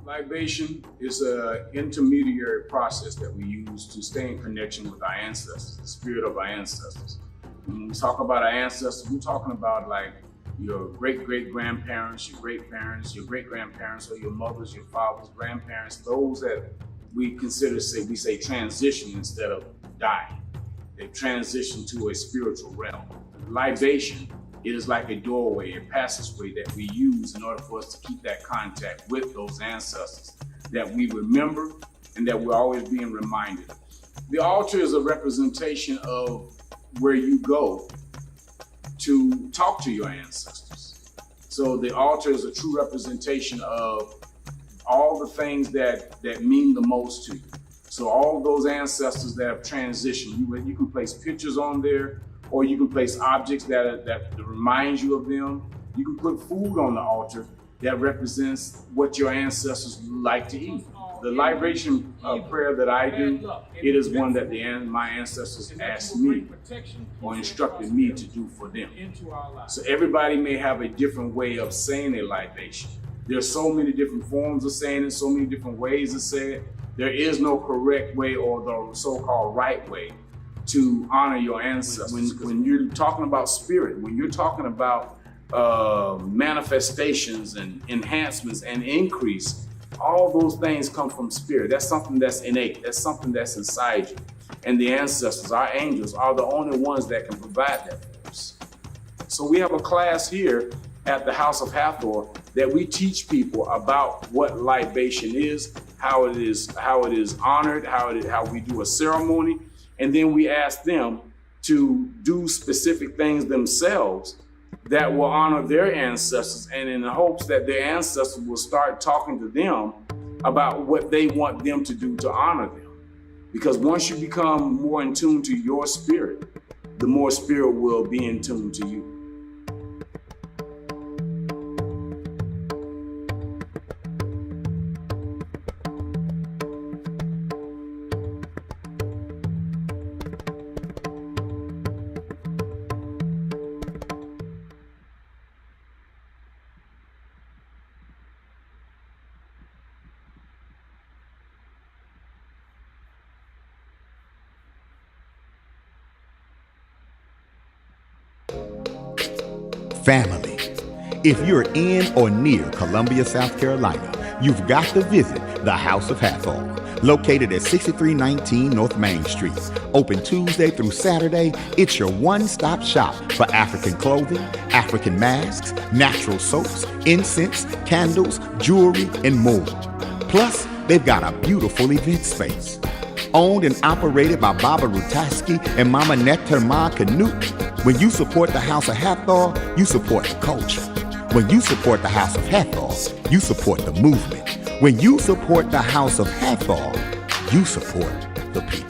Libation is an intermediary process that we use to stay in connection with our ancestors, the spirit of our ancestors. When we talk about our ancestors, we're talking about like your great-great-grandparents, your great-parents, your great-grandparents, or your mothers, your fathers, grandparents, those that we consider, we say transition instead of dying. They've transitioned to a spiritual realm. Libation, it is like a doorway, a passageway that we use in order for us to keep that contact with those ancestors that we remember and that we're always being reminded. The altar is a representation of where you go to talk to your ancestors. So the altar is a true representation of all the things that mean the most to you. So all those ancestors that have transitioned, you can place pictures on there, or you can place objects that remind you of them. You can put food on the altar that represents what your ancestors like to eat. The libation prayer that I do, it is one that my ancestors asked me or instructed me to do for them. So everybody may have a different way of saying a libation. There's so many different forms of saying it, so many different ways to say it. There is no correct way or the so-called right way to honor your ancestors. When you're talking about spirit, when you're talking about manifestations and enhancements and increase, all those things come from spirit. That's something that's innate. That's something that's inside you. And the ancestors, our angels, are the only ones that can provide that for us. So we have a class here at the House of Hathor that we teach people about what libation is, how it is honored, how we do a ceremony. And then we ask them to do specific things themselves that will honor their ancestors, and in the hopes that their ancestors will start talking to them about what they want them to do to honor them. Because once you become more in tune to your spirit, the more spirit will be in tune to you. Family. If you're in or near Columbia, South Carolina, you've got to visit the House of Hathor, located at 6319 North Main Street. Open Tuesday through Saturday, it's your one-stop shop for African clothing, African masks, natural soaps, incense, candles, jewelry, and more. Plus, they've got a beautiful event space. Owned and operated by Baba Rutaski and Mama Neterma Canute. When you support the House of Hathor, you support the culture. When you support the House of Hathor, you support the movement. When you support the House of Hathor, you support the people.